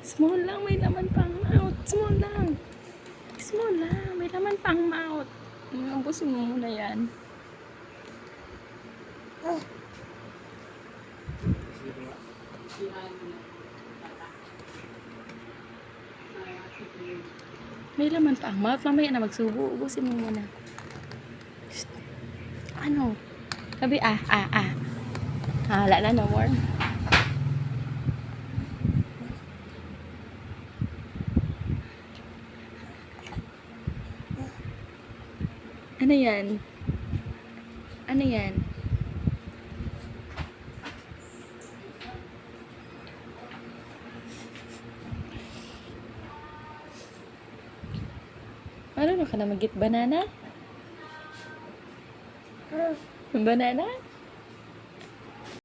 Small lang, may laman pang mouth. Small lang. Small lang, may laman pang mouth. Ubusin mo muna yan. May laman pa ang mouth. Mamaya na magsubo. Ubusin mo muna. Shhh. Ano? Sabi, wala na, no more. Ano yan? Ano yan? Ano ka na mag-get banana? Banana?